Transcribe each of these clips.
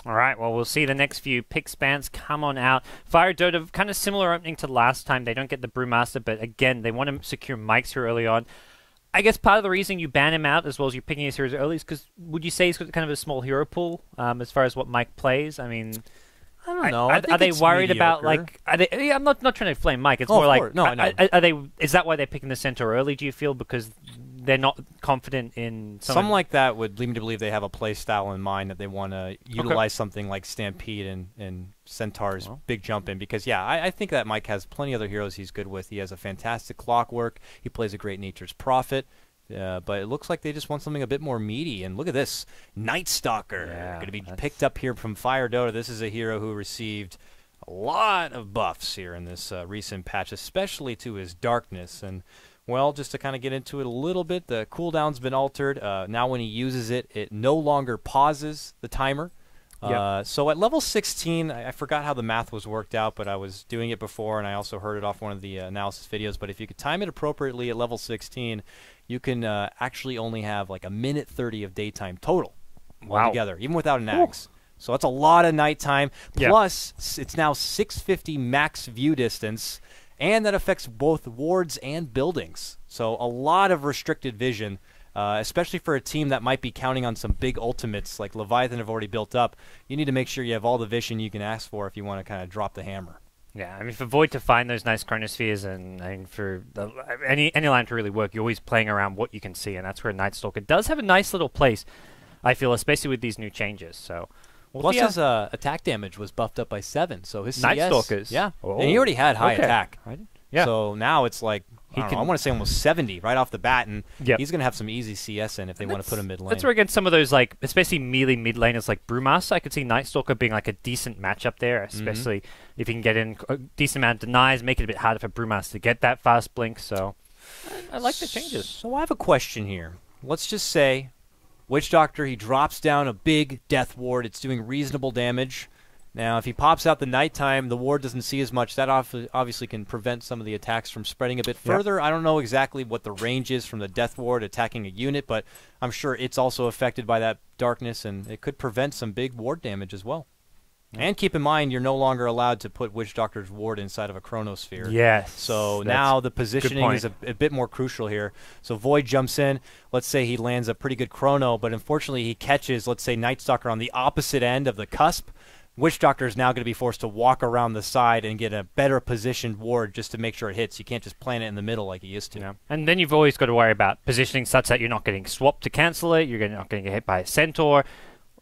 All right, well, we'll see the next few pick spans come on out. Fire Dota, kind of similar opening to last time. They don't get the Brewmaster, but again, they want to secure Mike's here early on. I guess part of the reason you ban him out as well as you're picking his heroes early is because would you say he's got kind of a small hero pool as far as what Mike plays? I mean, I don't know. Are they worried about like? Are they, yeah, I'm not trying to flame Mike. It's more like, no, I know. Are they? Is that why they're picking the center early? Do you feel because they're not confident in something like that would lead me to believe they have a play style in mind that they want to utilize something like Stampede and Centaur's big jump in because I think that Mike has plenty of other heroes he's good with. He has a fantastic Clockwork. He plays a great Nature's Prophet. But it looks like they just want something a bit more meaty. And look at this, Night Stalker, going to be picked up here from Fire Dota. This is a hero who received a lot of buffs here in this recent patch, especially to his darkness. And well, just to kind of get into it a little bit, the cooldown's been altered. Now when he uses it, it no longer pauses the timer. So at level 16, I forgot how the math was worked out, but I was doing it before, and I also heard it off one of the analysis videos. But if you could time it appropriately at level 16, you can actually only have like a minute 30 of daytime total altogether, even without an axe. So that's a lot of nighttime. Plus, it's now 650 max view distance, and that affects both wards and buildings. So a lot of restricted vision. Especially for a team that might be counting on some big ultimates like Leviathan have already built up, you need to make sure you have all the vision you can ask for if you want to kind of drop the hammer. Yeah, I mean, for Void to find those nice chronospheres and for any line to really work, you're always playing around what you can see, and that's where Night Stalker does have a nice little place, I feel, especially with these new changes. So, plus his attack damage was buffed up by 7, so his Night CS, Stalkers. And he already had high attack. Yeah. So now it's like, I want to say almost 70 right off the bat, and he's going to have some easy CS in if they want to put him mid lane. That's where against some of those, like, especially melee mid laners like Brewmaster, I could see Night Stalker being like a decent matchup there, especially if he can get in a decent amount of denies, make it a bit harder for Brewmaster to get that fast blink. So I like the changes. So I have a question here. Let's just say Witch Doctor, he drops down a big death ward. It's doing reasonable damage. Now, if he pops out the nighttime, the ward doesn't see as much. That obviously can prevent some of the attacks from spreading a bit further. I don't know exactly what the range is from the death ward attacking a unit, but I'm sure it's also affected by that darkness, and it could prevent some big ward damage as well. And keep in mind, you're no longer allowed to put Witch Doctor's ward inside of a Chronosphere. Yes. So now the positioning is a bit more crucial here. So Void jumps in. Let's say he lands a pretty good Chrono, but unfortunately he catches, let's say, Night Stalker on the opposite end of the cusp. Witch Doctor is now going to be forced to walk around the side and get a better positioned ward just to make sure it hits. You can't just plant it in the middle like he used to. Yeah. And then you've always got to worry about positioning such that you're not getting swapped to cancel it. You're not going to get hit by a Centaur.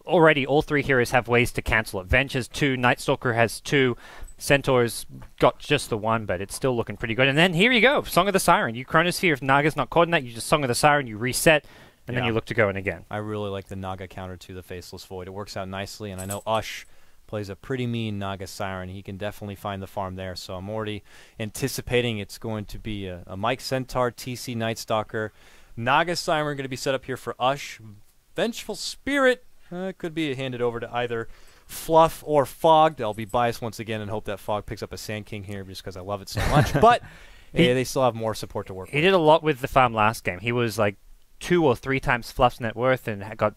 Already, all three heroes have ways to cancel it. Venture's 2, Night Stalker has 2, Centaur's got just the 1, but it's still looking pretty good. And then here you go, Song of the Siren. You Chronosphere, if Naga's not caught in that, you just Song of the Siren, you reset, and then you look to go in again. I really like the Naga counter to the Faceless Void. It works out nicely, and I know Ush plays a pretty mean Naga Siren. He can definitely find the farm there, so I'm already anticipating it's going to be a Mike Centaur, TC Night Stalker. Naga Siren going to be set up here for Ush. Vengeful Spirit could be handed over to either Fluff or Fogged. I'll be biased once again and hope that Fog picks up a Sand King here just because I love it so much. But they still have more support to work with. He did a lot with the farm last game. He was like 2 or 3 times Fluff's net worth and got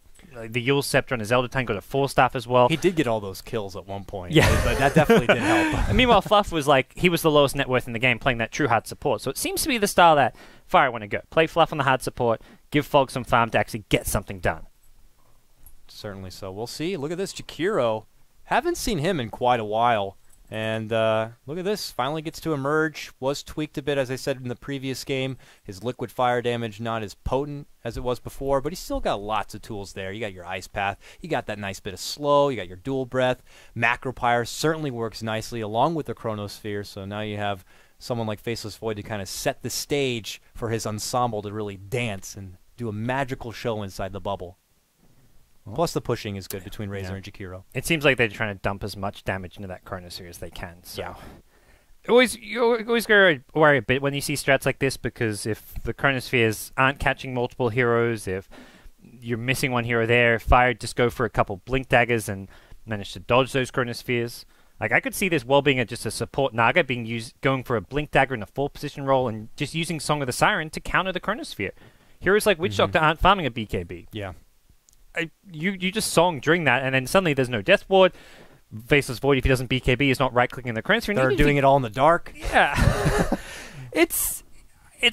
the Yule Scepter on his Elder Tank, got a 4-staff as well. He did get all those kills at one point. Yeah. But that definitely did help. And meanwhile, Fluff was like, he was the lowest net worth in the game playing that true hard support. So it seems to be the style that Fire want to go. Play Fluff on the hard support, give Fog some farm to actually get something done. Certainly so. We'll see. Look at this, Jakiro. Haven't seen him in quite a while. And look at this. Finally gets to emerge. Was tweaked a bit, as I said in the previous game. His liquid fire damage not as potent as it was before, but he's still got lots of tools there. You got your Ice Path. You got that nice bit of slow. You got your dual breath. Macropyre certainly works nicely along with the Chronosphere. So now you have someone like Faceless Void to kind of set the stage for his ensemble to really dance and do a magical show inside the bubble. Plus the pushing is good between Razor and Jakiro. It seems like they're trying to dump as much damage into that Chronosphere as they can. So you always got to worry a bit when you see strats like this, because if the Chronospheres aren't catching multiple heroes, if you're missing one hero there, Fire just go for a couple Blink Daggers and manage to dodge those Chronospheres. Like, I could see this well being just a support Naga going for a Blink Dagger in a 4 position role and just using Song of the Siren to counter the Chronosphere. Heroes like Witch Doctor aren't farming a BKB. Yeah. you just song during that, and then suddenly there's no Death Ward. Faceless Void, if he doesn't BKB, is not right-clicking the Chronosphere. They're doing it all in the dark. Yeah. It's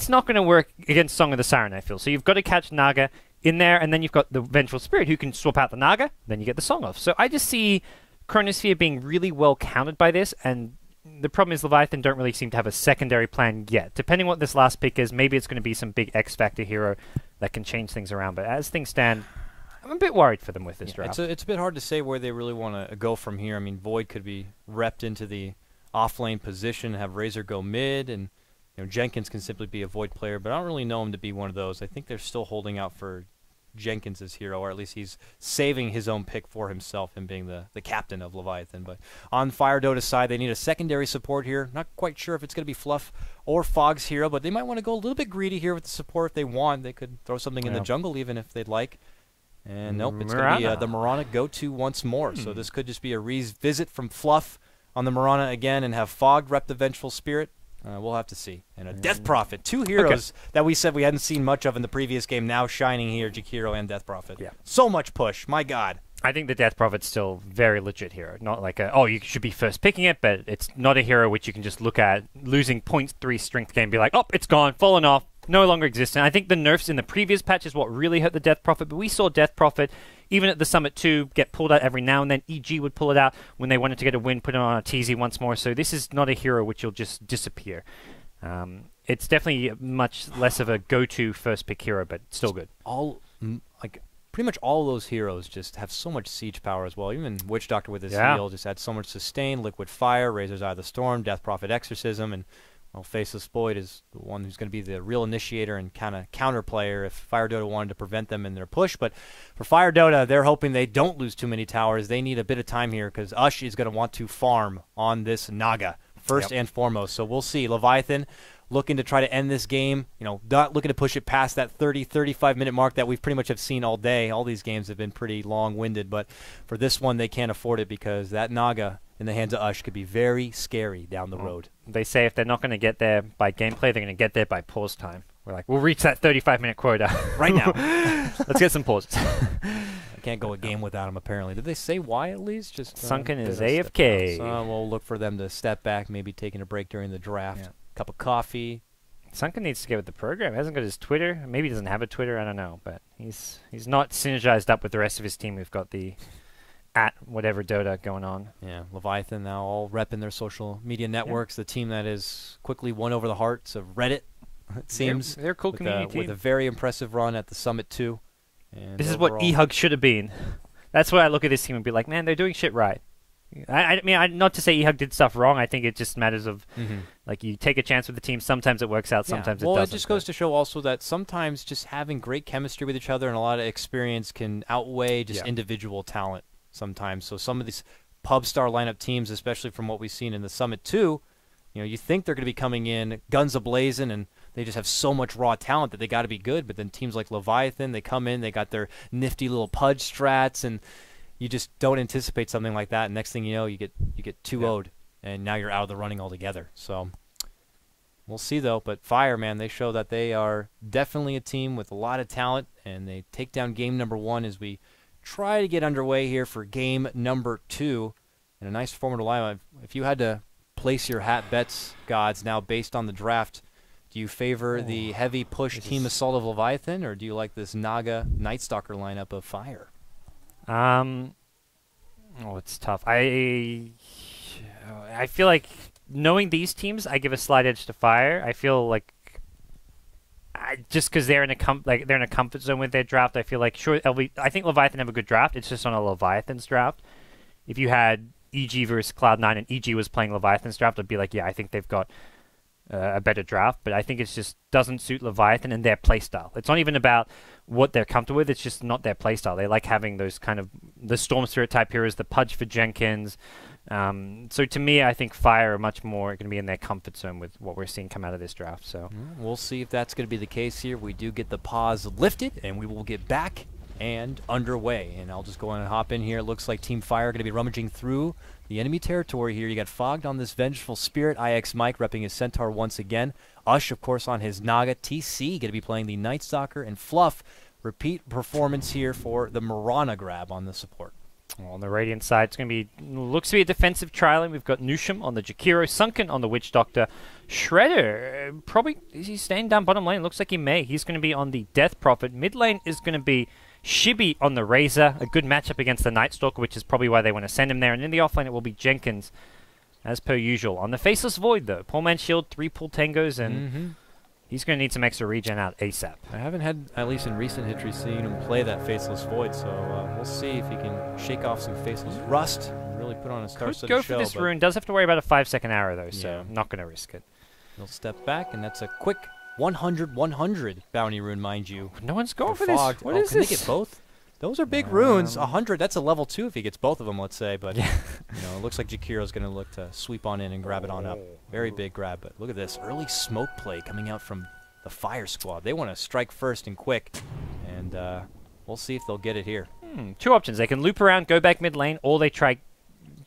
not going to work against Song of the Siren, I feel. So you've got to catch Naga in there, and then you've got the Vengeful Spirit who can swap out the Naga, then you get the Song off. So I just see Chronosphere being really well countered by this, and the problem is Leviathan don't really seem to have a secondary plan yet. Depending on what this last pick is, maybe it's going to be some big X-Factor hero that can change things around. But as things stand, I'm a bit worried for them with this draft. It's a bit hard to say where they really want to go from here. I mean, Void could be repped into the off-lane position, have Razor go mid, and Jenkins can simply be a Void player, but I don't really know him to be one of those. I think they're still holding out for Jenkins' hero, or at least he's saving his own pick for himself and being the captain of Leviathan. But on Fire Dota's side, they need a secondary support here. Not quite sure if it's going to be Fluff or Fogg's hero, but they might want to go a little bit greedy here with the support if they want. They could throw something in the jungle even if they'd like. And nope, it's going to be the Mirana go-to once more. So this could just be a revisit from Fluff on the Mirana again and have Fog rep the Vengeful Spirit. We'll have to see. And a Death Prophet, two heroes that we said we hadn't seen much of in the previous game, now shining here, Jakiro and Death Prophet. Yeah. So much push, my God. I think the Death Prophet's still very legit hero. Not like you should be first picking it, but it's not a hero which you can just look at losing 0.3 strength game and be like, oh, it's gone, fallen off, no longer existent. I think the nerfs in the previous patch is what really hurt the Death Prophet, but we saw Death Prophet, even at the Summit 2, get pulled out every now and then. EG would pull it out when they wanted to get a win, put it on a TZ once more, so this is not a hero which will just disappear. It's definitely much less of a go-to first-pick hero, but still good. Pretty much all of those heroes just have so much siege power as well. Even Witch Doctor with his heal just had so much sustain, Liquid Fire, Razor's Eye of the Storm, Death Prophet Exorcism, and Faceless Void is the one who's going to be the real initiator and kind of counter player if Fire Dota wanted to prevent them in their push. But for Fire Dota, they're hoping they don't lose too many towers. They need a bit of time here because Ush is going to want to farm on this Naga first and foremost. So we'll see. Leviathan looking to try to end this game, not looking to push it past that 30, 35-minute mark that we've pretty much have seen all day. All these games have been pretty long-winded, but for this one, they can't afford it because that Naga in the hands of Ush could be very scary down the road. They say if they're not going to get there by gameplay, they're going to get there by pause time. We're like, we'll reach that 35-minute quota right now. Let's get some pauses. I can't go a game without him, apparently. Did they say why, at least? Just Sunken is AFK. So we'll look for them to step back, maybe taking a break during the draft. Yeah. Cup of coffee. Sunken needs to get with the program. He hasn't got his Twitter. Maybe he doesn't have a Twitter. I don't know. But he's not synergized up with the rest of his team. We've got the @whatever Dota going on. Yeah, Leviathan now all repping their social media networks. The team that has quickly won over the hearts of Reddit, it seems. They're a cool community team. With a very impressive run at the Summit 2. And this is what eHug should have been. That's why I look at this team and be like, man, they're doing shit right. I mean, not to say eHug did stuff wrong. I think it just matters of, like, you take a chance with the team. Sometimes it works out, sometimes it doesn't. Well, it just goes to show also that sometimes just having great chemistry with each other and a lot of experience can outweigh just individual talent sometimes. So some of these pub star lineup teams, especially from what we've seen in the Summit 2, you think they're going to be coming in guns a-blazing and they just have so much raw talent that they got to be good. But then teams like Leviathan, they come in, they got their nifty little pudge strats, and you just don't anticipate something like that. And next thing you know, you get 2-0'd, and now you're out of the running altogether. So we'll see, though. But Fire, man, they show that they are definitely a team with a lot of talent, and they take down game number 1 as we try to get underway here for game number 2. And a nice formidable lineup. If you had to place your hat bets, GoDz, now based on the draft, do you favor the heavy push Team Assault of Leviathan, or do you like this Naga Nightstalker lineup of Fire? It's tough. I feel like knowing these teams, I give a slight edge to Fire. I feel like just because they're in a comfort zone with their draft, I feel like I think Leviathan have a good draft. It's just on a Leviathan's draft. If you had EG versus Cloud9 and EG was playing Leviathan's draft, I'd be like, yeah, I think they've got a better draft, but I think it just doesn't suit Leviathan and their playstyle. It's not even about what they're comfortable with, it's just not their playstyle. They like having those kind of the Storm Spirit type heroes, the Pudge for Jenkins. So to me, I think Fire are much more going to be in their comfort zone with what we're seeing come out of this draft. So we'll see if that's going to be the case here. We do get the pause lifted, and we will get back and underway. And I'll just go on and hop in here. It looks like Team Fire are going to be rummaging through the enemy territory here. You got Fogged on this Vengeful Spirit. IX Mike repping his Centaur once again. Ush, of course, on his Naga. TC going to be playing the Nightstalker. And Fluff repeat performance here for the Marana grab on the support. Well, on the Radiant side, it's going to be, looks to be a defensive trialing. We've got Nusham on the Jakiro, Sunken on the Witch Doctor. Shredder, probably, is he staying down bottom lane? Looks like he may. He's going to be on the Death Prophet. Mid lane is going to be Shibi on the Razor. A good matchup against the Night Stalker, which is probably why they want to send him there. And in the offlane, it will be Jenkins, as per usual. On the Faceless Void, though, Poor Man's Shield, 3 pull tangos, and he's going to need some extra regen out ASAP. I haven't had, at least in recent history, seen him play that Faceless Void, so we'll see if he can shake off some Faceless Rust and really put on a star-studded show. Could go for this rune. Does have to worry about a 5-second arrow, though, so I'm not going to risk it. He'll step back, and that's a quick 100-100 bounty rune, mind you. No one's going for this. What is can this? They get both? Those are big runes. 100, that's a level 2 if he gets both of them, let's say. But you know, it looks like Jakiro's going to look to sweep on in and grab it on up. Very big grab, but look at this. Early smoke play coming out from the Fire Squad. They want to strike first and quick, and we'll see if they'll get it here. 2 options. They can loop around, go back mid lane, or they try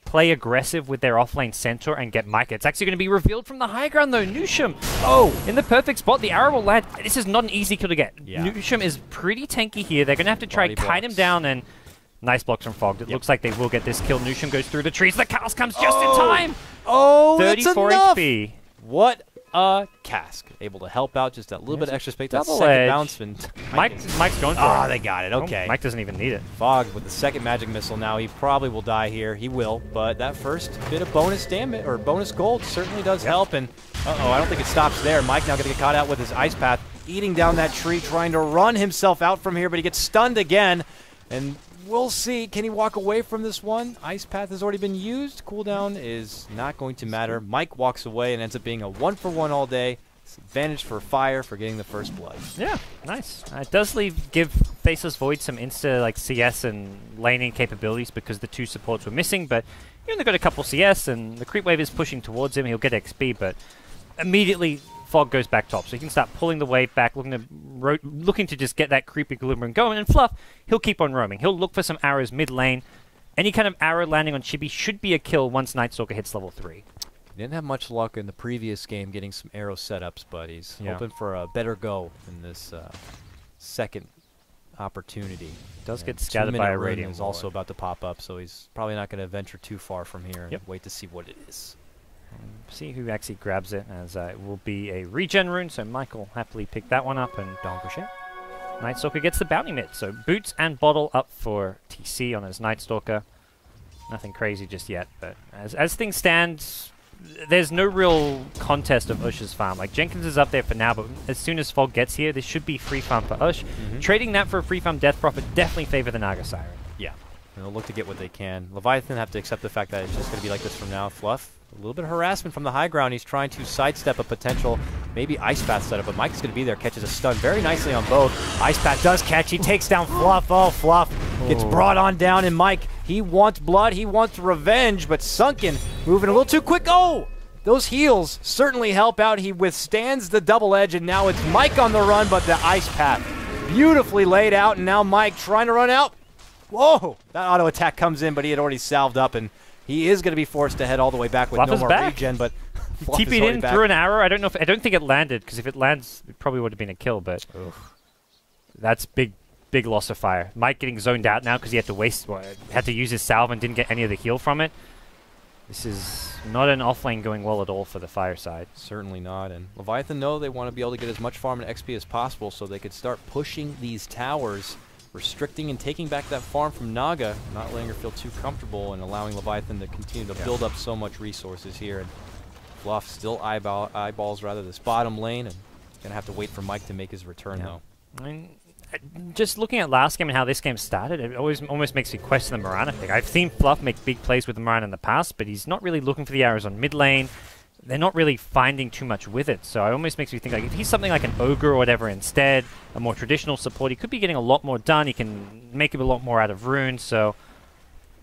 play aggressive with their offlane centaur and get Micah. It's actually going to be revealed from the high ground, though. Nusham, in the perfect spot. The arrow will land. This is not an easy kill to get. Nusham is pretty tanky here. They're going to have to try and kite him down, and nice blocks from Fogged. It looks like they will get this kill. Nusham goes through the trees. The cast comes just in time. 34 HP. What a cask. Able to help out just a little bit of extra space. That second edge. bounce. And Mike's going for it. They got it. Okay. Mike doesn't even need it. Fogged with the second magic missile now. He probably will die here. He will. But that first bit of bonus damage, or bonus gold, certainly does help. And, I don't think it stops there. Mike now going to get caught out with his Ice Path, eating down that tree, trying to run himself out from here, but he gets stunned again. And we'll see. Can he walk away from this one? Ice Path has already been used. Cooldown is not going to matter. Mike walks away and ends up being a 1-for-1 all day. It's advantage for Fire for getting the first blood. Yeah, nice. It does give Faceless Void some insta CS and laning capabilities because the 2 supports were missing, but he only got a couple CS and the creep wave is pushing towards him. He'll get XP, but immediately Fog goes back top, so he can start pulling the wave back, looking to just get that creep equilibrium going. And Fluff, he'll keep on roaming. He'll look for some arrows mid lane. Any kind of arrow landing on Chibi should be a kill once Night Stalker hits level 3. He didn't have much luck in the previous game getting some arrow setups, but he's hoping for a better go in this second opportunity. Does get scattered by a Radiant is also about to pop up, so he's probably not going to venture too far from here and wait to see what it is. See who actually grabs it, as it will be a regen rune, so Mike will happily pick that one up, and Night Stalker gets the bounty mid. So Boots and Bottle up for TC on his Night Stalker. Nothing crazy just yet, but as things stand, there's no real contest of Ush's farm. Like, Jenkins is up there for now, but as soon as Fog gets here, this should be free farm for Ush. Trading that for a free farm Death Prophet definitely favor the Naga Siren. Yeah, and they'll look to get what they can. Leviathan have to accept the fact that it's just going to be like this from now. Fluff, a little bit of harassment from the high ground. He's trying to sidestep a potential maybe Ice Path setup, but Mike's going to be there, catches a stun very nicely on both. Ice Path does catch. He takes down Fluff. Fluff gets brought on down, and Mike, he wants blood. He wants revenge, but Sunken moving a little too quick. Those heals certainly help out. He withstands the double edge, and now it's Mike on the run, but the Ice Path beautifully laid out, and now Mike trying to run out. Whoa! That auto attack comes in, but he had already salved up, and he is going to be forced to head all the way back with no more regen, but TP'd in through an arrow. I don't think it landed, because if it lands, it probably would have been a kill, but that's big loss of Fire. Mike getting zoned out now because he had to use his salve and didn't get any of the heal from it. This is not an offlane going well at all for the Fire side. Certainly not. And Leviathan know they want to be able to get as much farm and XP as possible so they could start pushing these towers, restricting and taking back that farm from Naga, not letting her feel too comfortable and allowing Leviathan to continue to build up so much resources here. And Fluff still eyeballs rather this bottom lane, and going to have to wait for Mike to make his return though. I mean, just looking at last game and how this game started, it almost makes me question the Marana pick. I've seen Fluff make big plays with the Marana in the past, but he's not really looking for the arrows on mid lane. They're not really finding too much with it, so it almost makes me think, like, if he's something like an Ogre or whatever instead, a more traditional support, he could be getting a lot more done. He can make a lot more out of runes, so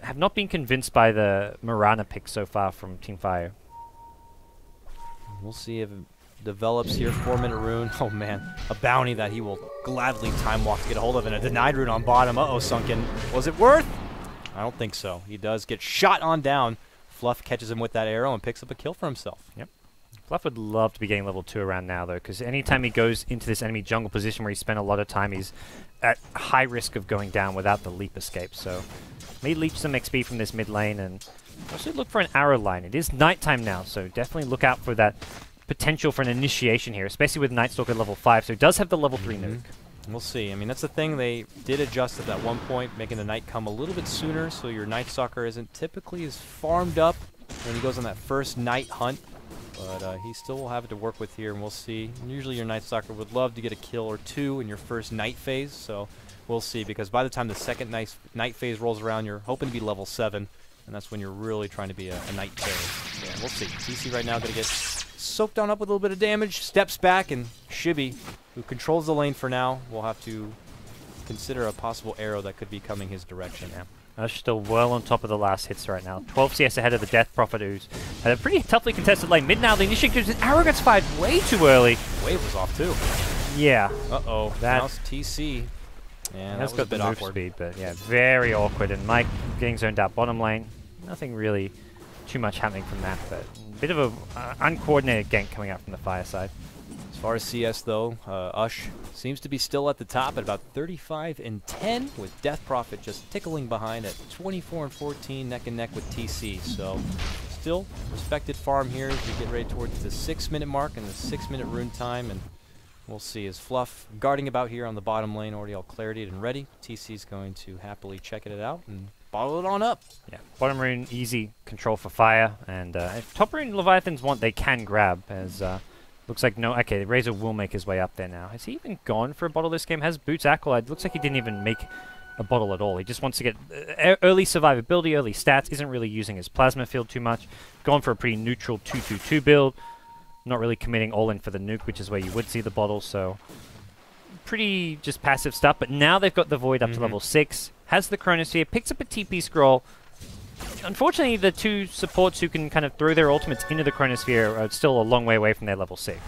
I have not been convinced by the Marana pick so far from Team Fire. We'll see if develops here. 4-minute rune. Oh man, a bounty that he will gladly time walk to get a hold of, and a denied rune on bottom. Sunken. Was it worth? I don't think so. He does get shot on down. Fluff catches him with that arrow and picks up a kill for himself. Yep. Fluff would love to be getting level 2 around now, though, because anytime he goes into this enemy jungle position where he spent a lot of time, he's at high risk of going down without the leap escape. So, may leech some XP from this mid lane, and also look for an arrow line. It is nighttime now, so definitely look out for that potential for an initiation here, especially with Night Stalker level 5, so it does have the level 3 nuke. We'll see. I mean, that's the thing. They did adjust at that one point, making the night come a little bit sooner, so your Night Stalker isn't typically as farmed up when he goes on that first night hunt. But he still will have it to work with here, and we'll see. Usually your Night Stalker would love to get a kill or two in your first night phase, so we'll see. Because by the time the second night phase rolls around, you're hoping to be level 7, and that's when you're really trying to be a night phase. Yeah, we'll see. TC right now going to get soaked on up with a little bit of damage, steps back, and Shibby, who controls the lane for now, will have to consider a possible arrow that could be coming his direction. Yeah. Still well on top of the last hits right now. 12 CS ahead of the Death Prophet, who's had a pretty toughly contested lane. Mid now, the initiative goes, arrow gets fired way too early. Wave was off too. Yeah. Uh-oh. That's TC. And that's that was got a bit the move awkward. speed, but yeah, very awkward. And Mike getting zoned out bottom lane. Nothing really too much happening from that, but a bit of a uncoordinated gank coming out from the fire side. As far as CS though, Ush seems to be still at the top at about 35 and 10, with Death Prophet just tickling behind at 24 and 14, neck and neck with TC. So still respected farm here as we get ready towards the 6-minute mark and the 6-minute rune time, and we'll see. As Fluff guarding about here on the bottom lane, already all clarityed and ready. TC's going to happily check it out and bottle it on up. Yeah, bottom rune easy control for fire, and if top rune Leviathans want, they can grab as. Looks like no. Okay, Razor will make his way up there now. Has he even gone for a bottle this game? Has Boots Acolyte? Looks like he didn't even make a bottle at all. He just wants to get early survivability, early stats. Isn't really using his plasma field too much. Gone for a pretty neutral 2-2-2 build. Not really committing all in for the nuke, which is where you would see the bottle. So pretty just passive stuff. But now they've got the Void up to level 6. Has the Chronosphere. Picks up a TP scroll. Unfortunately, the two supports who can kind of throw their ultimates into the Chronosphere are still a long way away from their level 6.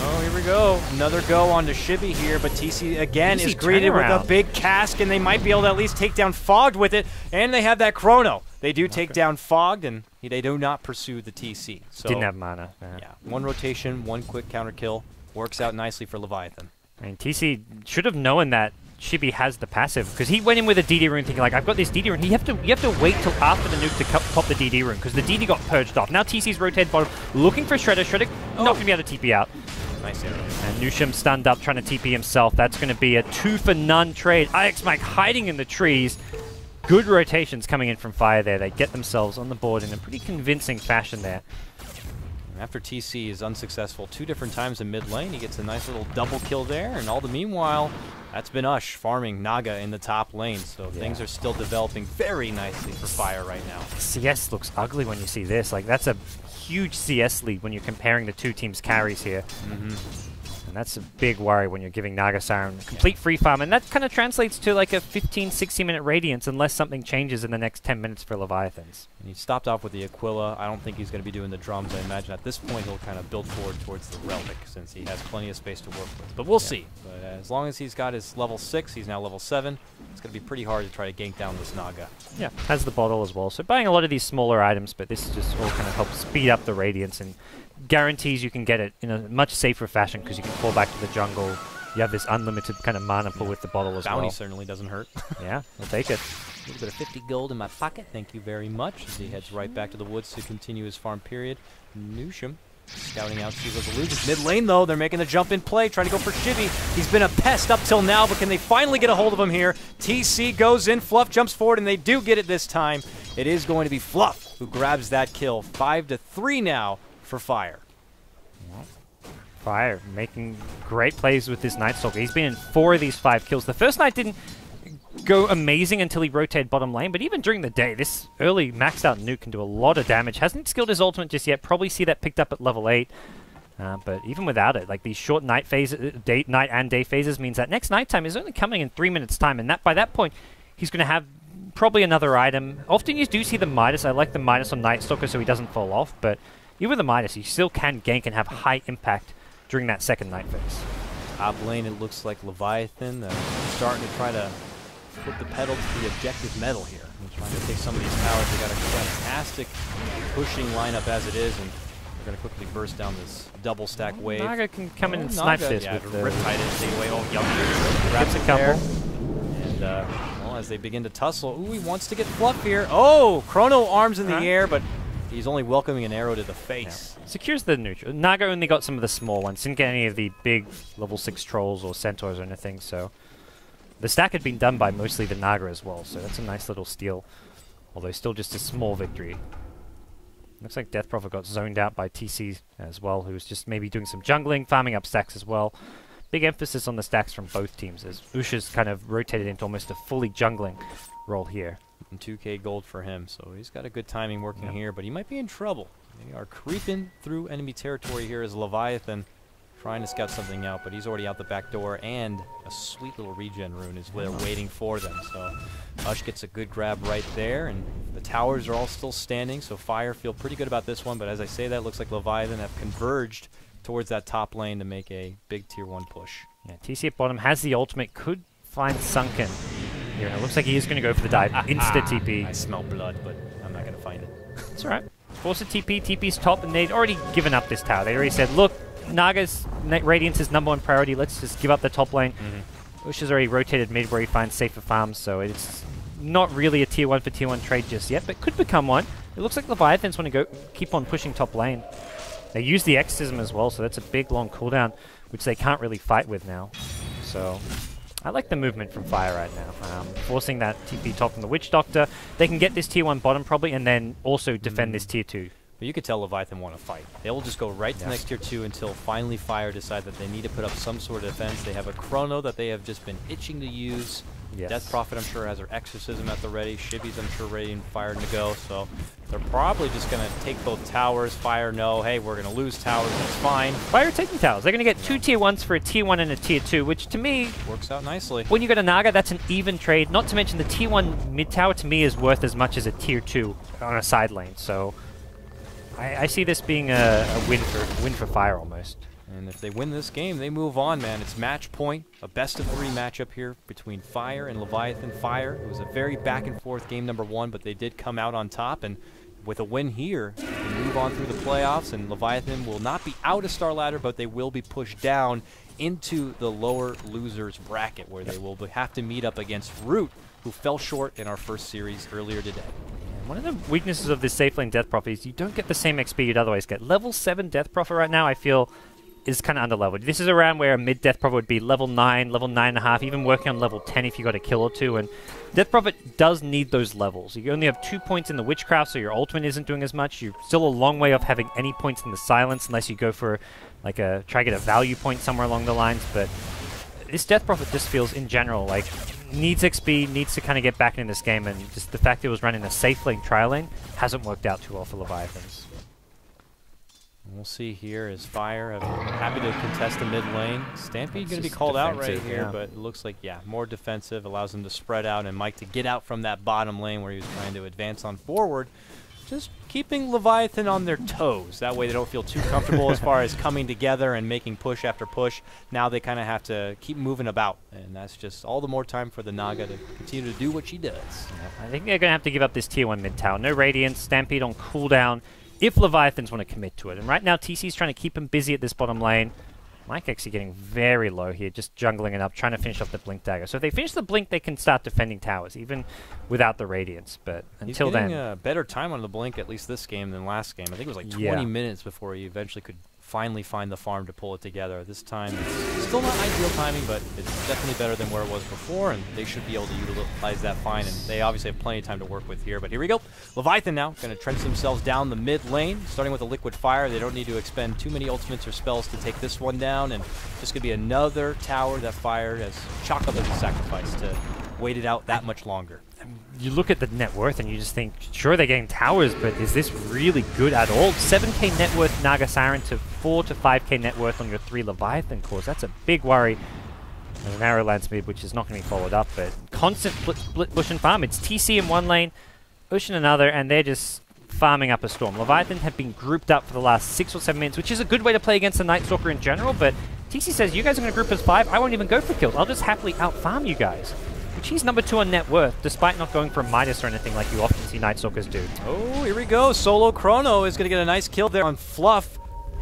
Oh, here we go. Another go on to Shibby here, but TC again is greeted with a big cask, and they might be able to at least take down Fogged with it, and they have that Chrono. They do take down Fogged, and they do not pursue the TC. So, didn't have mana. Yeah, one rotation, one quick counter kill. Works out nicely for Leviathan. I mean, TC should have known that Shibby has the passive, because he went in with a DD rune thinking like, I've got this DD rune. You have to wait till after the nuke to pop the DD rune, because the DD got purged off. Now TC's rotated bottom, looking for Shredder. Shredder not going to be able to TP out. Nice arrow. And Nusham stunned up, trying to TP himself. That's going to be a 2-for-none trade. IX Mike hiding in the trees. Good rotations coming in from Fire there. They get themselves on the board in a pretty convincing fashion there. After TC is unsuccessful 2 different times in mid lane, he gets a nice little double kill there, and all the meanwhile, that's been Ush farming Naga in the top lane, so things are still developing very nicely for Fire right now. CS looks ugly when you see this. Like, that's a huge CS lead when you're comparing the two teams' carries here. And that's a big worry when you're giving Naga Siren complete free farm, and that kind of translates to like a 15-60 minute radiance unless something changes in the next 10 minutes for Leviathans. And he stopped off with the Aquila. I don't think he's going to be doing the drums. I imagine at this point he'll kind of build forward towards the Relic since he has plenty of space to work with. But we'll see. But as long as he's got his level 6, he's now level 7, it's going to be pretty hard to try to gank down this Naga. Yeah, has the bottle as well. So buying a lot of these smaller items, but this just all kind of helps speed up the radiance and guarantees you can get it in a much safer fashion because you can fall back to the jungle. You have this unlimited kind of mana pool with the bottle as well. Bounty certainly doesn't hurt. Yeah, we'll take it. A little bit of 50 gold in my pocket. Thank you very much. As he heads right back to the woods to continue his farm period. Nusham scouting out Steel's illusions. Mid lane, though, they're making the jump in play, trying to go for Shibby. He's been a pest up till now, but can they finally get a hold of him here? TC goes in, Fluff jumps forward, and they do get it this time. It is going to be Fluff who grabs that kill. 5-3 now for Fire. Fire making great plays with this Night Stalker. He's been in 4 of these 5 kills. The first night didn't go amazing until he rotated bottom lane, but even during the day, this early maxed out nuke can do a lot of damage. Hasn't skilled his ultimate just yet. Probably see that picked up at level 8. But even without it, like these short night phases, night and day phases means that next nighttime is only coming in 3 minutes time, and that by that point, he's going to have probably another item. Often you do see the Midas. I like the Midas on Night Stalker so he doesn't fall off, but even with the Midas, he still can gank and have high impact during that second night phase. Top lane, it looks like Leviathan starting to try to put the pedal to the objective metal here. And trying to take some of these towers. They got a fantastic pushing lineup as it is, and We're going to quickly burst down this double stack wave. Naga can come in and snipe this with the Riptide it, take away. Oh, yum. Grabs a couple. And well, as they begin to tussle, ooh, he wants to get fluff here. Oh, Chrono arms in the air, but he's only welcoming an arrow to the face. Yeah. Secures the neutral. Naga only got some of the small ones. Didn't get any of the big level 6 trolls or centaurs or anything, so the stack had been done by mostly the Naga as well, so that's a nice little steal. Although still just a small victory. Looks like Death Prophet got zoned out by TC as well, who was just maybe doing some jungling, farming up stacks as well. Big emphasis on the stacks from both teams, as Usha's kind of rotated into almost a fully jungling role here. And 2k gold for him, so he's got a good timing working here, but he might be in trouble. They are creeping through enemy territory here as Leviathan trying to scout something out, but he's already out the back door, and a sweet little regen rune is waiting for them. So Ush gets a good grab right there, and the towers are all still standing, so Fire feel pretty good about this one, but as I say that, it looks like Leviathan have converged towards that top lane to make a big tier 1 push. Yeah, TC at bottom has the ultimate, could find Sunken here, and it looks like he is going to go for the dive. Insta TP. I smell blood, but I'm not going to find it. It's alright. Force a TP, TP's top, and they'd already given up this tower. They already said, look, Naga's Radiance is #1 priority, let's just give up the top lane. Ush has already rotated mid where he finds safer farms, so it's not really a tier 1 for tier 1 trade just yet, but could become one. It looks like Leviathans want to keep on pushing top lane. They use the Exorcism as well, so that's a big long cooldown, which they can't really fight with now. So I like the movement from Fire right now. Forcing that TP top from the Witch Doctor. They can get this tier 1 bottom probably, and then also defend this tier 2. But you could tell Leviathan want to fight. They will just go right to the next tier 2 until finally Fire decide that they need to put up some sort of defense. They have a Chrono that they have just been itching to use. Yes. Death Prophet, I'm sure, has her Exorcism at the ready. Shibby's, I'm sure, ready and fired to go. So they're probably just going to take both towers. Fire, no. Hey, we're going to lose towers. That's fine. Fire taking towers. They're going to get 2 tier 1s for a tier 1 and a tier 2, which to me works out nicely. When you go to Naga, that's an even trade. Not to mention the tier 1 mid tower to me is worth as much as a tier 2 on a side lane. So I see this being a win for Fire almost. And if they win this game, they move on, man. It's match point, a best-of-3 matchup here between Fire and Leviathan. Fire, it was a very back-and-forth game #1, but they did come out on top, and with a win here, they move on through the playoffs, and Leviathan will not be out of Starladder, but they will be pushed down into the lower losers bracket, where they will have to meet up against Root, who fell short in our first series earlier today. One of the weaknesses of this safe lane Death Prophet is you don't get the same XP you'd otherwise get. Level 7 Death Prophet right now, I feel, is kind of underleveled. This is around where a mid Death Prophet would be level 9, level 9.5, even working on level 10 if you got a kill or two. And Death Prophet does need those levels. You only have 2 points in the Witchcraft, so your ultimate isn't doing as much. You're still a long way off having any points in the Silence, unless you go for like try to get a value point somewhere along the lines. But this Death Prophet just feels, in general, like needs XP, needs to kind of get back in this game, and just the fact it was running a safe lane, trial lane, hasn't worked out too well for Leviathans. We'll see here as Fire happy to contest the mid lane. Stampede going to be called out right here, but it looks like, yeah, more defensive, allows them to spread out, and Mike to get out from that bottom lane where he was trying to advance on forward. Just keeping Leviathan on their toes. That way they don't feel too comfortable as far as coming together and making push after push. Now they kind of have to keep moving about, and that's just all the more time for the Naga to continue to do what she does. I think they're going to have to give up this tier 1 mid tower. No Radiance, Stampede on cooldown, if Leviathans want to commit to it. And right now TC's trying to keep him busy at this bottom lane. Mike actually getting very low here, just jungling it up, trying to finish off the Blink Dagger. So if they finish the Blink, they can start defending towers, even without the Radiance. But until then... He's getting a better time on the Blink, at least this game, than last game. I think it was like 20 minutes before he eventually could finally find the farm to pull it together. This time, it's still not ideal timing, but it's definitely better than where it was before, and they should be able to utilize that fine, and they obviously have plenty of time to work with here. But here we go. Leviathan now going to trench themselves down the mid lane, starting with a Liquid Fire. They don't need to expend too many ultimates or spells to take this one down, and this could be another tower that Fire has chalked up as a sacrifice to wait it out that much longer. You look at the net worth and you just think, sure, they're getting towers, but is this really good at all? 7k net worth Naga Siren to 4 to 5k net worth on your 3 Leviathan cores. That's a big worry. There's an Arrowlands mid, which is not going to be followed up, but constant split bush and farm. It's TC in one lane, Ush in another, and they're just farming up a storm. Leviathan have been grouped up for the last 6 or 7 minutes, which is a good way to play against the Night Stalker in general, but TC says, you guys are going to group as 5, I won't even go for kills. I'll just happily out-farm you guys. package. He's number 2 on net worth, despite not going for a Midas or anything like you often see Night Stalkers do. Oh, here we go. Solo Chrono is going to get a nice kill there on Fluff.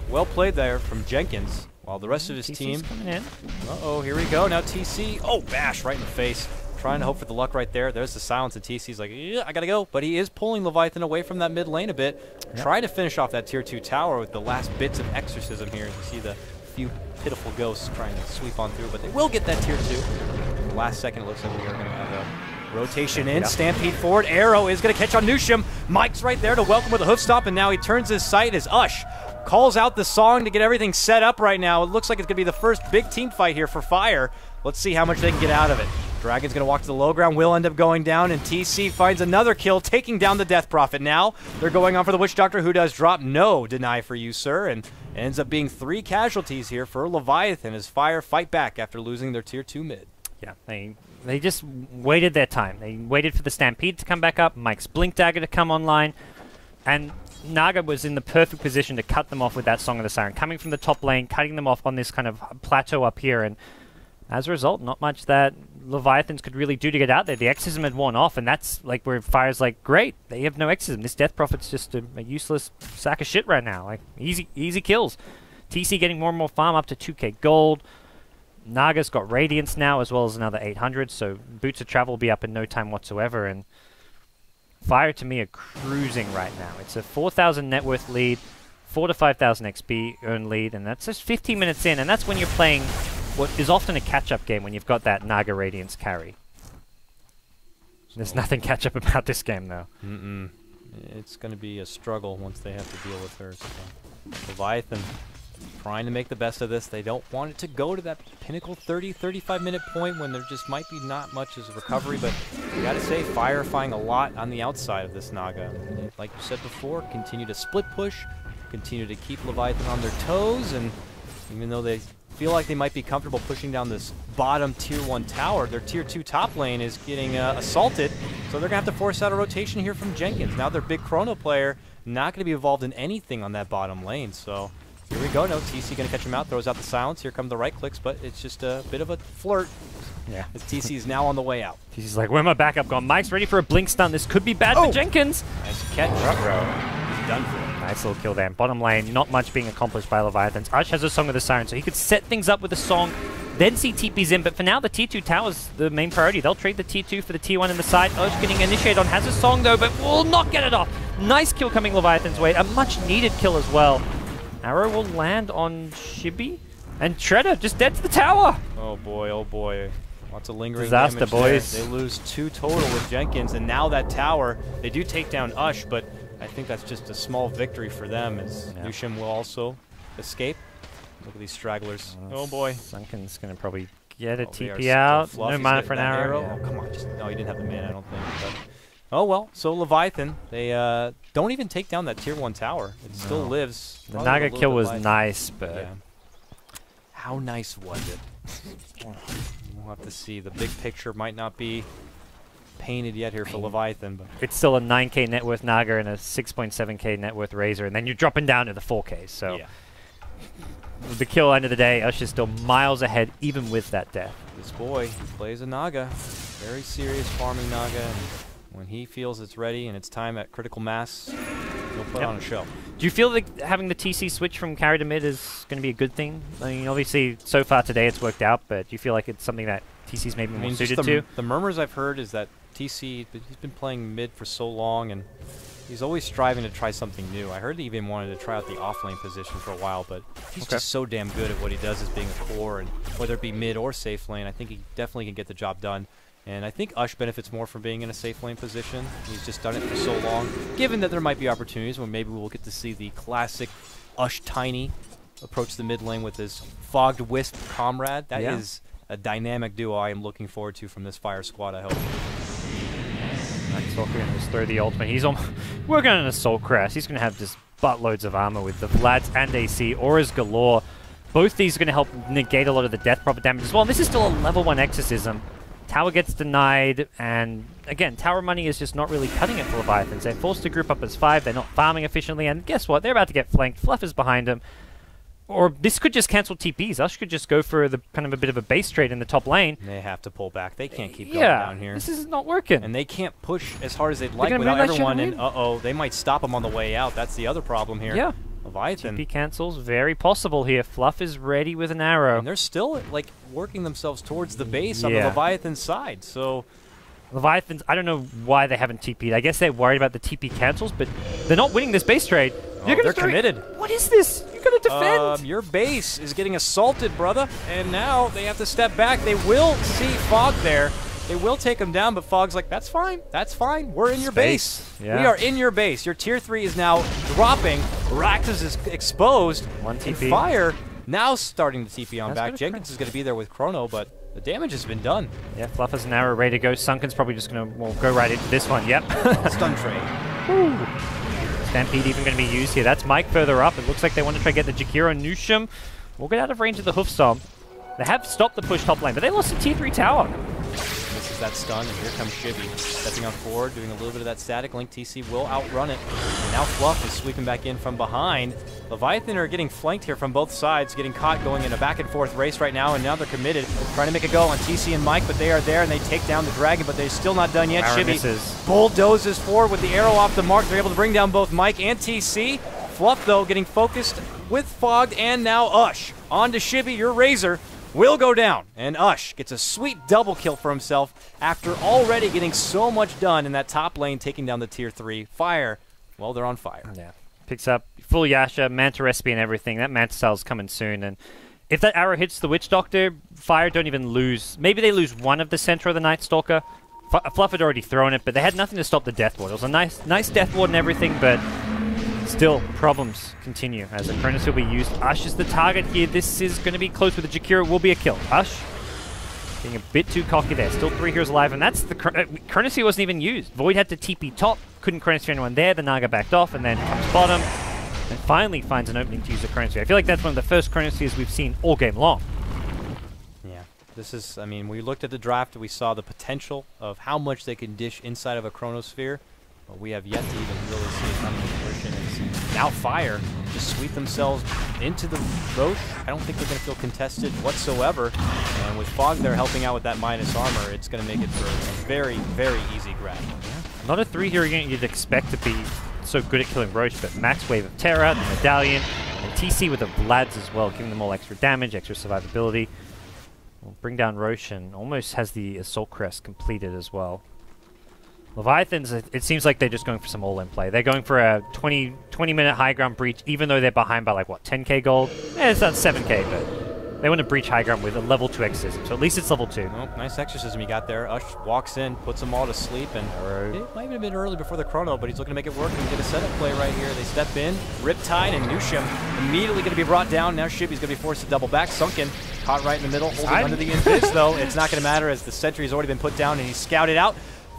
Well played there from Jenkins. While the rest of his team... coming in. Uh-oh, here we go. Now TC. Oh, bash right in the face. Trying to hope for the luck right there. There's the silence, and TC's like, yeah, I gotta go. But he is pulling Leviathan away from that mid lane a bit. Yep. Trying to finish off that tier 2 tower with the last bits of exorcism here. As you see the few pitiful ghosts trying to sweep on through, but they will get that tier 2. Last second, it looks like we are going to have a rotation in. Yep. Stampede forward. Arrow is going to catch on Nushim. Mike's right there to welcome with a hoof stop, and now he turns his sight as Ush calls out the song to get everything set up right now. It looks like it's going to be the first big team fight here for Fire. Let's see how much they can get out of it. Dragon's going to walk to the low ground, will end up going down, and TC finds another kill, taking down the Death Prophet. Now they're going on for the Witch Doctor, who does drop no deny for you, sir, and ends up being 3 casualties here for Leviathan as Fire fight back after losing their tier 2 mid. Yeah, they just waited their time. They waited for the Stampede to come back up, Mike's Blink Dagger to come online, and Naga was in the perfect position to cut them off with that Song of the Siren, coming from the top lane, cutting them off on this kind of plateau up here, and as a result, not much that Leviathans could really do to get out there. The Exorcism had worn off, and that's like where Fire's like, great, they have no Exorcism. This Death Prophet's just a useless sack of shit right now. Like, easy kills. TC getting more and more farm up to 2k gold. Naga's got Radiance now, as well as another 800, so Boots of Travel will be up in no time whatsoever, and Fire, to me, are cruising right now. It's a 4,000 net worth lead, 4 to 5,000 XP earned lead, and that's just 15 minutes in, and that's when you're playing what is often a catch-up game when you've got that Naga Radiance carry. There's nothing catch-up about this game, though. It's going to be a struggle once they have to deal with her. So. Leviathan trying to make the best of this. They don't want it to go to that pinnacle 30-35 minute point when there just might be not much as a recovery, but you got to say, Fire firing a lot on the outside of this Naga. Like you said before, continue to split push, continue to keep Leviathan on their toes, and even though they feel like they might be comfortable pushing down this bottom tier 1 tower, their tier 2 top lane is getting assaulted, so they're going to have to force out a rotation here from Jenkins. Now their big Chrono player not going to be involved in anything on that bottom lane, so here we go. No, TC going to catch him out, throws out the silence. Here come the right clicks, but it's just a bit of a flirt. Yeah. As TC is now on the way out. TC's like, where my backup gone? Mike's ready for a blink stun. This could be bad for Jenkins. Nice catch. He's done for it. Nice little kill there. Bottom lane, not much being accomplished by Leviathans. Ush has a Song of the Siren, so he could set things up with a song, then see TPs in, but for now the tier 2 tower's the main priority. They'll trade the tier 2 for the tier 1 in the side. Ush getting initiated on, has a song though, but will not get it off. Nice kill coming Leviathan's way. A much needed kill as well. Arrow will land on Shibi, and Shredder just dead to the tower. Oh boy, oh boy. Lots of lingering disaster, damage boys. There. They lose 2 total with Jenkins, and now that tower, they do take down Ush, but I think that's just a small victory for them, as Nushim will also escape. Look at these stragglers. Oh boy. Sunken's going to probably get a TP out. No mana for an arrow. Oh, come on. No, he didn't have the mana, I don't think. But oh well, so Leviathan, they don't even take down that tier 1 tower. It still lives. The Naga kill was nice, but... Yeah. How nice was it? We'll have to see. The big picture might not be painted yet here for Leviathan, but it's still a 9k net worth Naga and a 6.7k net worth Razor, and then you're dropping down to the 4k, so... Yeah. The kill, end of the day, Ush is still miles ahead, even with that death. This boy plays a Naga. Very serious farming Naga. And when he feels it's ready and it's time at critical mass, he'll put on a show. Do you feel like having the TC switch from carry to mid is going to be a good thing? I mean, obviously, so far today it's worked out, but do you feel like it's something that TC's maybe more suited to? The murmurs I've heard is that TC, he's been playing mid for so long, and he's always striving to try something new. I heard he even wanted to try out the off-lane position for a while, but he's just so damn good at what he does as being a core, and whether it be mid or safe lane, I think he definitely can get the job done. And I think Ush benefits more from being in a safe lane position. He's just done it for so long. Given that there might be opportunities when maybe we'll get to see the classic Ush Tiny approach the mid lane with his Fogged Wisp comrade. That is a dynamic duo I am looking forward to from this Fire squad, I hope. Stalker going to just throw the ultimate. He's working on an Assault Crest. He's going to have just buttloads of armor with the Vlads and AC. Auras galore. Both these are going to help negate a lot of the Death Prophet damage as well. And this is still a level 1 Exorcism. Tower gets denied, and again, tower money is just not really cutting it for Leviathans. They're forced to group up as 5, they're not farming efficiently, and guess what? They're about to get flanked. Fluff is behind them. Or this could just cancel TPs. Ush could just go for the kind of a bit of a base trade in the top lane. They have to pull back. They can't keep going down here. This is not working. And they can't push as hard as they'd like without everyone. And they might stop them on the way out. That's the other problem here. Yeah. Leviathan. TP cancels, very possible here. Fluff is ready with an arrow. And they're still like working themselves towards the base on the Leviathan side. So Leviathans, I don't know why they haven't TP'd. I guess they're worried about the TP cancels, but they're not winning this base trade. They're committed. What is this? You gotta defend. Your base is getting assaulted, brother. And now they have to step back. They will see Fog there. They will take him down, but Fog's like, that's fine. That's fine. We're in your base. Yeah. We are in your base. Your tier 3 is now dropping. Raxus is exposed. One TP. And Fire now starting to TP on back. Jenkins is going to be there with Chrono, but the damage has been done. Yeah, Fluff has an arrow ready to go. Sunken's probably just going to go right into this one. Yep. Stun trade. Woo. Stampede even going to be used here. That's Mike further up. It looks like they want to try to get the Jakiro. Nusham will get out of range of the Hoof Stomp. They have stopped the push top lane, but they lost a tier 3 tower. This is that stun, and here comes Shibby. Stepping on forward, doing a little bit of that static. Link TC will outrun it. And now Fluff is sweeping back in from behind. Leviathan are getting flanked here from both sides, getting caught going in a back-and-forth race right now, and now they're committed. Trying to make a go on TC and Mike, but they are there, and they take down the Dragon, but they're still not done yet. Shibby bulldozes forward with the arrow off the mark. They're able to bring down both Mike and TC. Fluff, though, getting focused with Fogged, and now Ush. On to Shibby, your Razor will go down, and Ush gets a sweet double kill for himself after already getting so much done in that top lane, taking down the tier 3. Fire, well, they're on fire. Yeah, picks up full Yasha, Manta recipe and everything. That Manta Style's coming soon, and if that arrow hits the Witch Doctor, Fire don't even lose. Maybe they lose one of the center of the Night Stalker. Fluff had already thrown it, but they had nothing to stop the Death Ward. It was a nice Death Ward and everything, but still, problems continue as the Cronus will be used. Ush is the target here. This is going to be close with the Jakiro. Will be a kill. Ush being a bit too cocky there. Still 3 heroes alive, and that's the Cronus here wasn't even used. Void had to TP top. Couldn't Cronus anyone there. The Naga backed off, and then comes bottom, and finally finds an opening to use the Cronus. I feel like that's one of the first Cronus we've seen all game long. Yeah, this is, I mean, we looked at the draft, we saw the potential of how much they can dish inside of a Chronosphere. But we have yet to even really see it come into fruition. It's now Fire just sweep themselves into the Roche. I don't think they're going to feel contested whatsoever. And with Fog there helping out with that minus armor, it's going to make it for a very, very easy grab. Yeah. Not a 3-hero unit you'd expect to be so good at killing Roche, but Max Wave of Terra, the Medallion, and TC with the Vlads as well, giving them all extra damage, extra survivability. We'll bring down Roche and almost has the Assault Crest completed as well. Leviathans, it seems like they're just going for some all-in play. They're going for a 20-minute high ground breach, even though they're behind by, like, what, 10k gold? It's not 7k, but they want to breach high ground with a level 2 exorcism, so at least it's level 2. Oh, nice exorcism you got there. Ush walks in, puts them all to sleep, and it might have been early before the Chrono, but he's looking to make it work and get a setup play right here. They step in, Riptide and Nusham immediately going to be brought down. Now Shibby's going to be forced to double back. Sunken, caught right in the middle, holding under the invis, though. It's not going to matter as the sentry's already been put down and he's scouted out.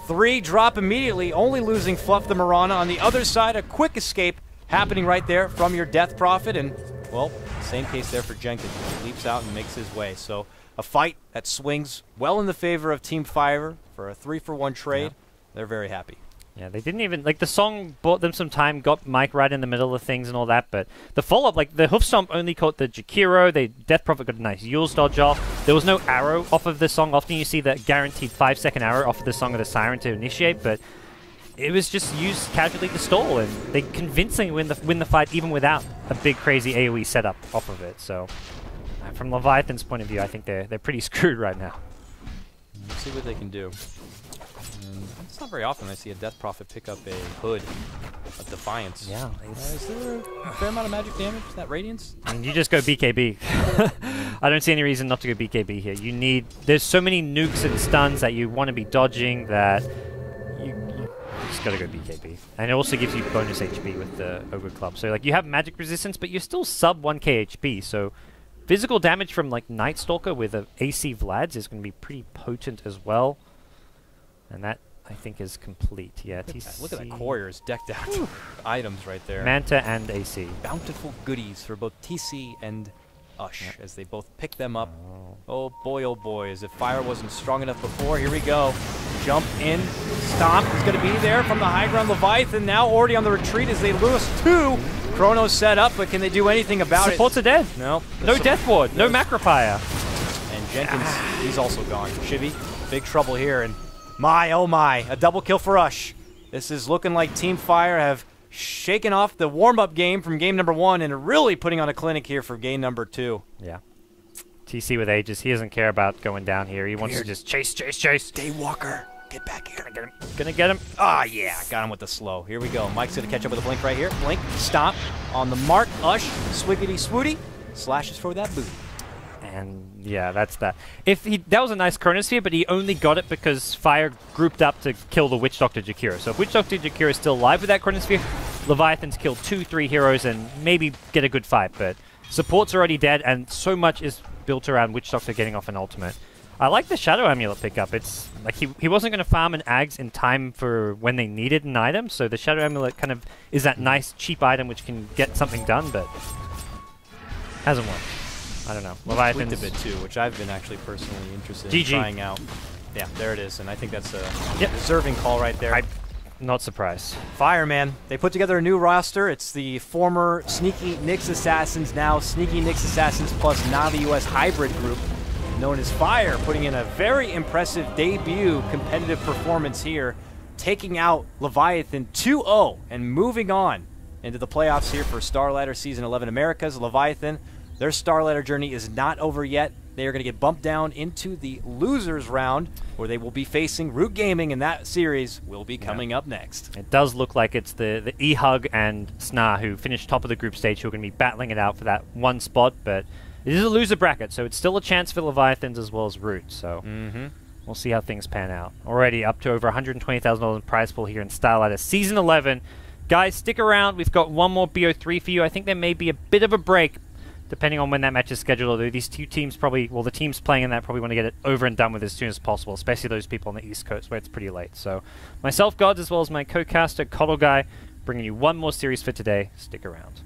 3 drop immediately, only losing Fluff the Marana. On the other side, a quick escape happening right there from your Death Prophet. And, well, same case there for Jenkins. He leaps out and makes his way. So a fight that swings well in the favor of Team Fire for a 3-for-1 trade. Yeah. They're very happy. Yeah, they didn't even, like, the song bought them some time, got Mike right in the middle of things and all that, but the follow-up, like, the Hoof Stomp only caught the Jakiro, the Death Prophet got a nice Yule's dodge off. There was no arrow off of the song. Often you see that guaranteed 5-second arrow off of the Song of the Siren to initiate, but it was just used casually to stall, and they convincingly win the fight even without a big crazy AoE setup off of it. So, from Leviathan's point of view, I think they're pretty screwed right now. Let's see what they can do. It's not very often I see a Death Prophet pick up a hood of Defiance. Yeah. Is there a fair amount of magic damage to that Radiance? I mean, you just go BKB. I don't see any reason not to go BKB here. You need... There's so many nukes and stuns that you want to be dodging that you just got to go BKB. And it also gives you bonus HP with the Ogre Club. So, like, you have magic resistance, but you're still sub 1k HP. So, physical damage from, like, Night Stalker with a AC Vlads is going to be pretty potent as well. And that, I think, is complete. Yeah, TC. Look at that Courier's decked out items right there. Manta and AC. Bountiful goodies for both TC and Ush as they both pick them up. Oh boy, as if Fire wasn't strong enough before. Here we go. Jump in. Stomp is going to be there from the high ground. Leviathan now already on the retreat as they lose 2. Chrono's set up, but can they do anything about it? Supports are dead. No. No Death Ward. No Macropire. And Jenkins, he's also gone. Shivy, big trouble here. And my, oh my, a double kill for Ush. This is looking like Team Fire have shaken off the warm-up game from game number 1 and really putting on a clinic here for game number 2. Yeah. TC with Aegis, he doesn't care about going down here. He wants to just chase. Daywalker, get back here. Gonna get him. Ah, yeah, got him with the slow. Here we go. Mike's gonna catch up with a blink right here. Blink, stop, on the mark. Ush, swiggity swooty, slashes for that boot. And yeah, that's that. That was a nice Chronosphere, but he only got it because Fire grouped up to kill the Witch Doctor Jakiro. So if Witch Doctor Jakiro is still alive with that Chronosphere, Leviathans kill 2-3 heroes and maybe get a good fight. But support's already dead, and so much is built around Witch Doctor getting off an ultimate. I like the Shadow Amulet pickup. It's like he wasn't going to farm an Ags in time for when they needed an item, so the Shadow Amulet kind of is that nice, cheap item which can get something done, but hasn't worked. I don't know. Leviathans a bit too, which I've been actually personally interested in trying out. Yeah, there it is, and I think that's a deserving call right there. I'm not surprised. Fireman, they put together a new roster. It's the former Sneaky Nyx Assassins, now Sneaky Nyx Assassins plus Navi US hybrid group, known as Fire, putting in a very impressive debut competitive performance here, taking out Leviathan 2-0 and moving on into the playoffs here for Starladder Season 11 Americas. Leviathan, their Starladder journey is not over yet. They are going to get bumped down into the losers round, where they will be facing Root Gaming, and that series will be coming up next. It does look like it's the E-Hug and SNA who finished top of the group stage who are going to be battling it out for that one spot, but it is a loser bracket, so it's still a chance for Leviathans as well as Root, so we'll see how things pan out. Already up to over $120,000 in prize pool here in Starladder Season 11. Guys, stick around. We've got one more BO3 for you. I think there may be a bit of a break depending on when that match is scheduled, although these two teams probably, well, the teams playing in that probably want to get it over and done with as soon as possible, especially those people on the East Coast where it's pretty late. So myself, GoDz, as well as my co-caster, KOTLguy, bringing you one more series for today. Stick around.